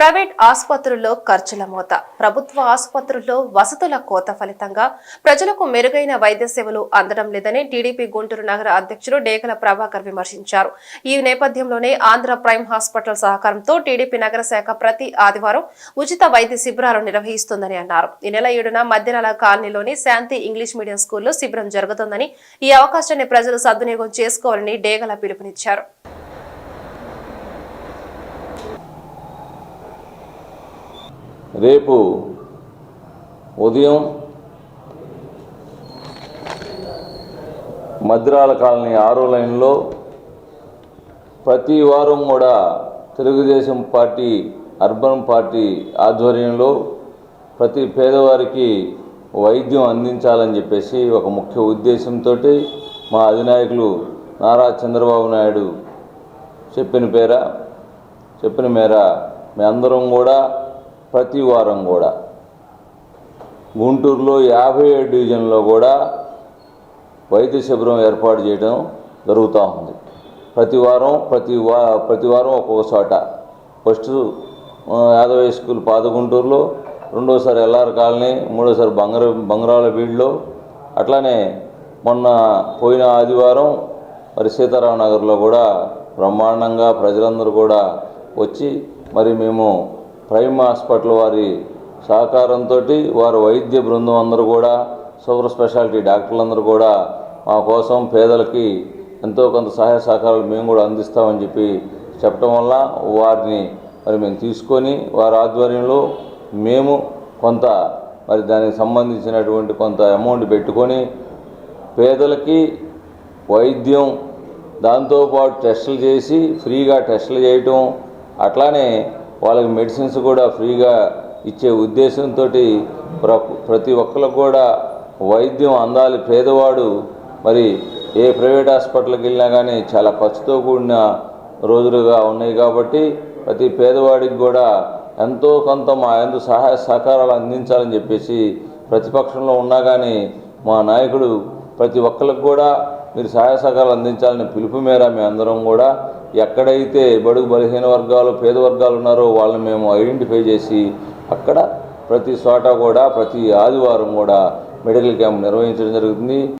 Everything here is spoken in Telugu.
ప్రైవేట్ ఆసుపత్రుల్లో ఖర్చుల మోత, ప్రభుత్వ ఆసుపత్రుల్లో వసతుల కోత ఫలితంగా ప్రజలకు మెరుగైన వైద్య సేవలు అందడం లేదని టీడీపీ గుంటూరు నగర అధ్యక్షుడు డేగల ప్రభాకర్ విమర్శించారు. ఈ నేపథ్యంలోనే ఆంధ్ర ప్రైమ్ హాస్పిటల్ సహకారంతో టీడీపీ నగర శాఖ ప్రతి ఆదివారం ఉచిత వైద్య శిబిరాలు నిర్వహిస్తుందని అన్నారు. ఈ నెల 7న మధ్యనాల కాలనీలోని శాంతి ఇంగ్లీష్ మీడియం స్కూల్లో శిబిరం జరుగుతుందని, ఈ అవకాశాన్ని ప్రజలు సద్వినియోగం చేసుకోవాలని డేగల పిలుపునిచ్చారు. రేపు ఉదయం మద్రాల కాలనీ 6వ లైన్లో ప్రతి వారం కూడా తెలుగుదేశం పార్టీ అర్బన్ పార్టీ ఆధ్వర్యంలో ప్రతి పేదవారికి వైద్యం అందించాలని చెప్పేసి ఒక ముఖ్య ఉద్దేశంతో మా అధినాయకులు నారా చంద్రబాబు నాయుడు చెప్పిన మేర మీ అందరం కూడా ప్రతి వారం కూడా గుంటూరులో 57 డివిజన్లో కూడా వైద్య శిబిరం ఏర్పాటు చేయడం జరుగుతూ ఉంది. ప్రతి వారం ఒక్కొక్క చోట. ఫస్ట్ యాదవ స్కూల్ పాత గుంటూరులో, రెండోసారి ఎల్ఆర్ కాలనీ, మూడోసారి బంగరాల బీడ్లో, అట్లానే మొన్న పోయిన ఆదివారం మరి సీతారామ నగర్లో కూడా బ్రహ్మాండంగా ప్రజలందరూ కూడా వచ్చి మరి మేము ప్రైమ్ హాస్పిటల్ వారి సహకారంతో వారి వైద్య బృందం అందరూ కూడా సూపర్ స్పెషాలిటీ డాక్టర్లందరూ కూడా మా కోసం పేదలకి ఎంతో కొంత సహాయ సహకారాలు మేము కూడా అందిస్తామని చెప్పడం వల్ల వారిని మరి మేము తీసుకొని వారి ఆధ్వర్యంలో మేము కొంత మరి దానికి సంబంధించినటువంటి కొంత అమౌంట్ పెట్టుకొని పేదలకి వైద్యం, దాంతోపాటు టెస్టులు చేసి ఫ్రీగా టెస్టులు చేయటం, అట్లానే వాళ్ళకి మెడిసిన్స్ కూడా ఫ్రీగా ఇచ్చే ఉద్దేశంతో ప్రతి ఒక్కరికి కూడా వైద్యం అందాలి. పేదవాడు మరి ఏ ప్రైవేట్ హాస్పిటల్కి వెళ్ళినా కానీ చాలా ఖర్చుతో కూడిన రోజులుగా ఉన్నాయి కాబట్టి ప్రతి పేదవాడికి కూడా ఎంతో కొంత మా యందు సహాయ సహకారాలు అందించాలని చెప్పేసి ప్రతిపక్షంలో ఉన్నా కానీ మా నాయకుడు ప్రతి ఒక్కరికి కూడా మీరు సహాయ సహకారాలు అందించాలని పిలుపు మేర మేము అందరం కూడా ఎక్కడైతే బడుగు బలహీన వర్గాలు పేద వర్గాలు ఉన్నారో వాళ్ళని మేము ఐడెంటిఫై చేసి అక్కడ ప్రతి చోట కూడా ప్రతి ఆదివారం కూడా మెడికల్ క్యాంప్ నిర్వహించడం జరుగుతుంది.